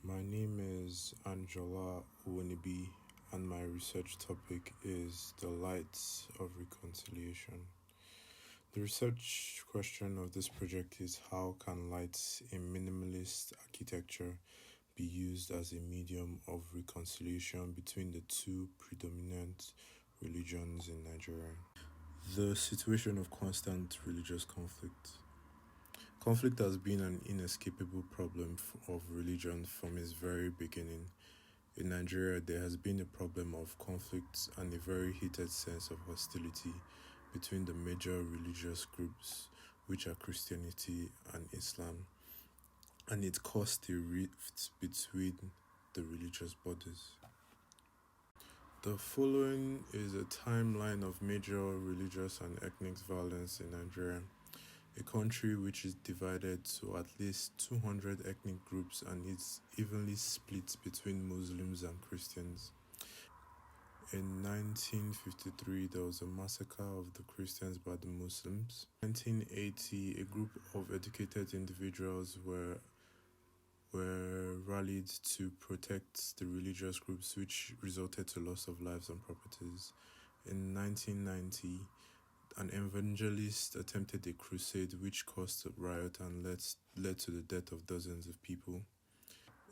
My name is Angela Uwenibi, and my research topic is the lights of reconciliation. The research question of this project is how can lights in minimalist architecture be used as a medium of reconciliation between the two predominant religions in Nigeria? The situation of constant religious conflict. Conflict has been an inescapable problem of religion from its very beginning. In Nigeria, there has been a problem of conflict and a very heated sense of hostility between the major religious groups, which are Christianity and Islam, and it caused a rift between the religious bodies. The following is a timeline of major religious and ethnic violence in Nigeria, a country which is divided to at least 200 ethnic groups and is evenly split between Muslims and Christians. In 1953, there was a massacre of the Christians by the Muslims. In 1980, a group of educated individuals were rallied to protect the religious groups, which resulted to loss of lives and properties. In 1990, an evangelist attempted a crusade which caused a riot and led to the death of dozens of people.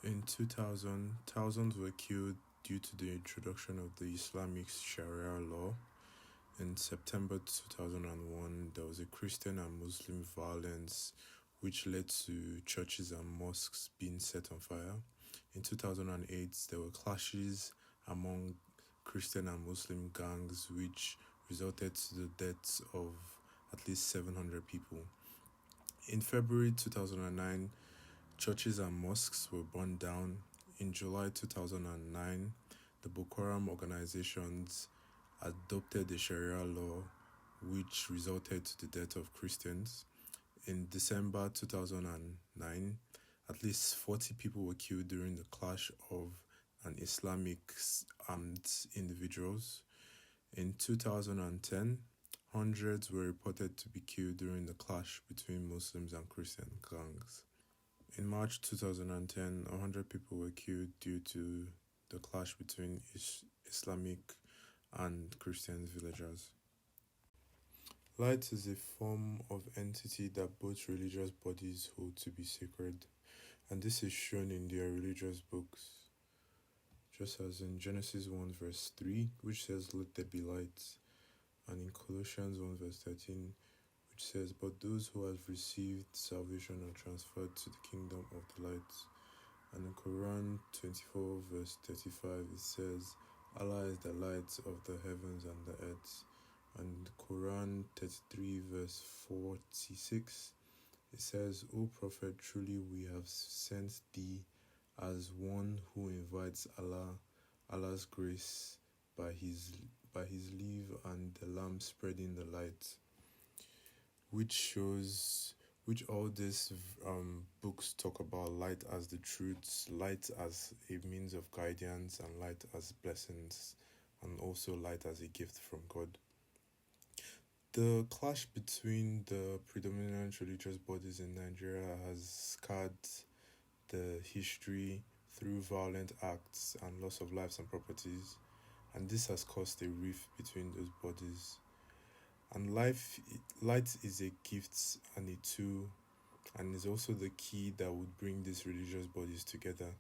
In 2000, thousands were killed due to the introduction of the Islamic Sharia law. In September 2001, there was a Christian and Muslim violence which led to churches and mosques being set on fire. In 2008, there were clashes among Christian and Muslim gangs which resulted to the deaths of at least 700 people. In February 2009, churches and mosques were burned down. In July 2009, the Boko Haram organizations adopted the Sharia law, which resulted to the death of Christians. In December 2009, at least 40 people were killed during the clash of an Islamic armed individuals. In 2010, hundreds were reported to be killed during the clash between Muslims and Christian gangs. In March 2010, 100 people were killed due to the clash between Islamic and Christian villagers. Light is a form of entity that both religious bodies hold to be sacred, and this is shown in their religious books, just as in Genesis 1 verse 3, which says, "Let there be light," and in Colossians 1 verse 13, which says, "But those who have received salvation are transferred to the kingdom of the light." And in Quran 24 verse 35, it says, "Allah is the light of the heavens and the earth." And Quran 33 verse 46, it says, "O Prophet, truly we have sent thee as one who invites Allah's grace by his leave, and the lamp spreading the light," which all these books talk about light as the truths, light as a means of guidance, and light as blessings, and also light as a gift from God. The clash between the predominant religious bodies in Nigeria has scarred the history through violent acts and loss of lives and properties, and this has caused a rift between those bodies. And light is a gift and a tool, and is also the key that would bring these religious bodies together.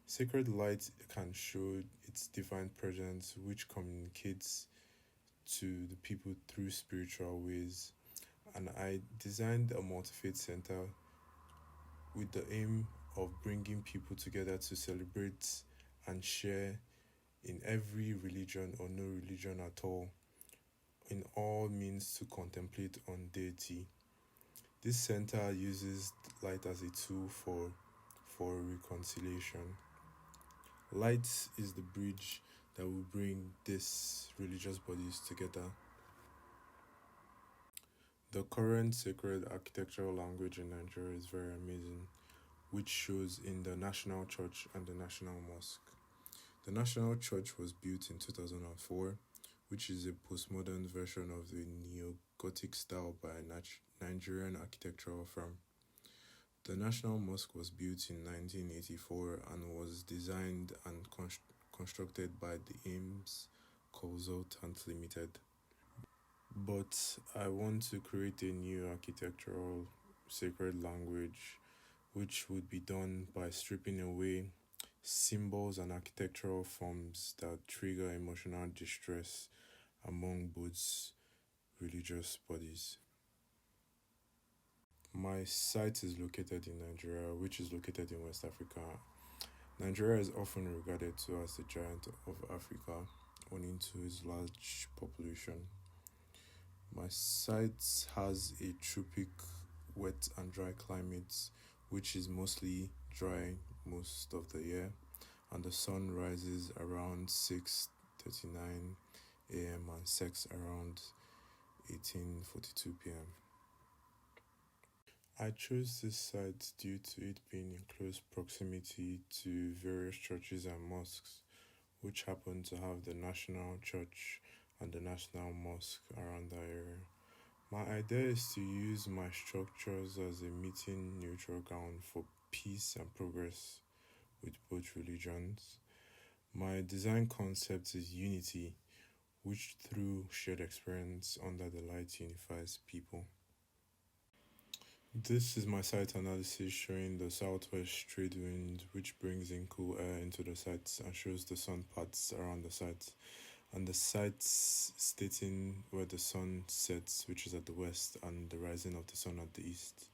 Sacred light can show its divine presence, which communicates to the people through spiritual ways. And I designed a multi-faith center with the aim of bringing people together to celebrate and share in every religion or no religion at all, in all means to contemplate on deity. This center uses light as a tool for reconciliation. Light is the bridge that will bring these religious bodies together. The current sacred architectural language in Nigeria is very amazing, which shows in the National Church and the National Mosque. The National Church was built in 2004, which is a postmodern version of the neo-Gothic style by a Nigerian architectural firm. The National Mosque was built in 1984 and was designed and constructed by the Ames Consultant Limited. But I want to create a new architectural sacred language, which would be done by stripping away symbols and architectural forms that trigger emotional distress among both religious bodies. My site is located in Nigeria, which is located in West Africa. Nigeria is often regarded to as the giant of Africa, owing to its large population. My site has a tropic wet and dry climate, which is mostly dry most of the year, and the sun rises around 6:39 a.m. and sets around 18:42 p.m. I chose this site due to it being in close proximity to various churches and mosques, which happen to have the National Church and the National Mosque around that area. My idea is to use my structures as a meeting neutral ground for peace and progress with both religions. My design concept is unity, which through shared experience under the light unifies people. This is my site analysis showing the southwest trade wind, which brings in cool air into the site and shows the sun paths around the site, and the sites stating where the sun sets, which is at the west, and the rising of the sun at the east.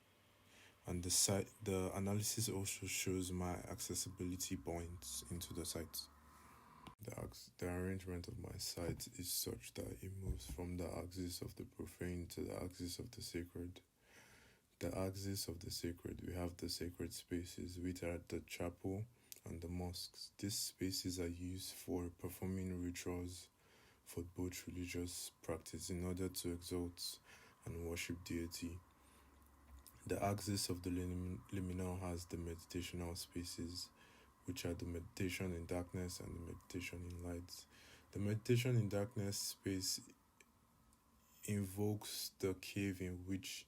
And the analysis also shows my accessibility points into the site. The arrangement of my site is such that it moves from the axis of the profane to the axis of the sacred. The axis of the sacred, we have the sacred spaces, which are the chapel and the mosques. These spaces are used for performing rituals for both religious practice in order to exalt and worship deity. The axis of the liminal has the meditational spaces, which are the meditation in darkness and the meditation in light. The meditation in darkness space invokes the cave in which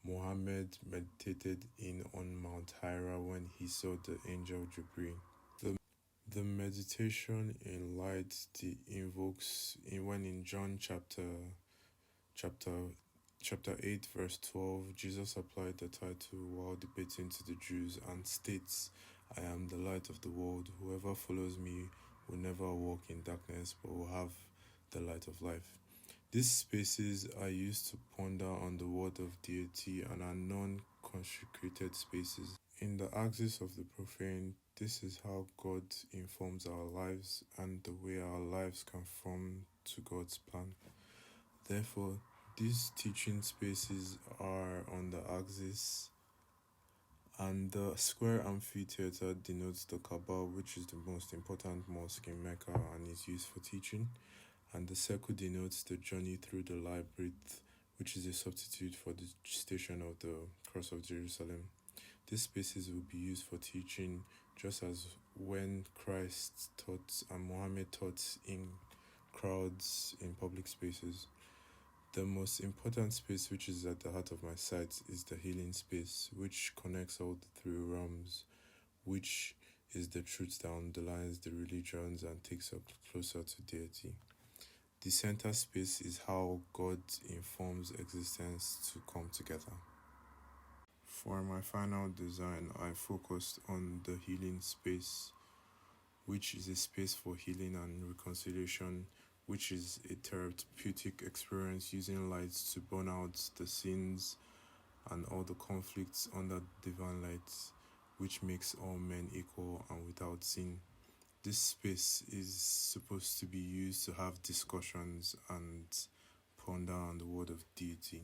Muhammad meditated in on Mount Hira when he saw the angel Jibreel. The meditation in light invokes when in John chapter chapter 8 verse 12, Jesus applied the title while debating to the Jews and states, I am the light of the world. Whoever follows me will never walk in darkness but will have the light of life. These spaces are used to ponder on the word of deity and are non-consecrated spaces. In the axis of the profane, this is how God informs our lives and the way our lives conform to God's plan. Therefore, these teaching spaces are on the axis, and the square amphitheater denotes the Kaaba, which is the most important mosque in Mecca and is used for teaching, and the circle denotes the journey through the labyrinth, which is a substitute for the station of the Cross of Jerusalem. These spaces will be used for teaching, just as when Christ taught and Muhammad taught in crowds in public spaces. The most important space, which is at the heart of my site, is the healing space, which connects all the three realms, which is the truth that underlines the religions and takes us closer to deity. The center space is how God informs existence to come together. For my final design, I focused on the healing space, which is a space for healing and reconciliation, which is a therapeutic experience using light to burn out the sins and all the conflicts under divine light, which makes all men equal and without sin. This space is supposed to be used to have discussions and ponder on the word of deity.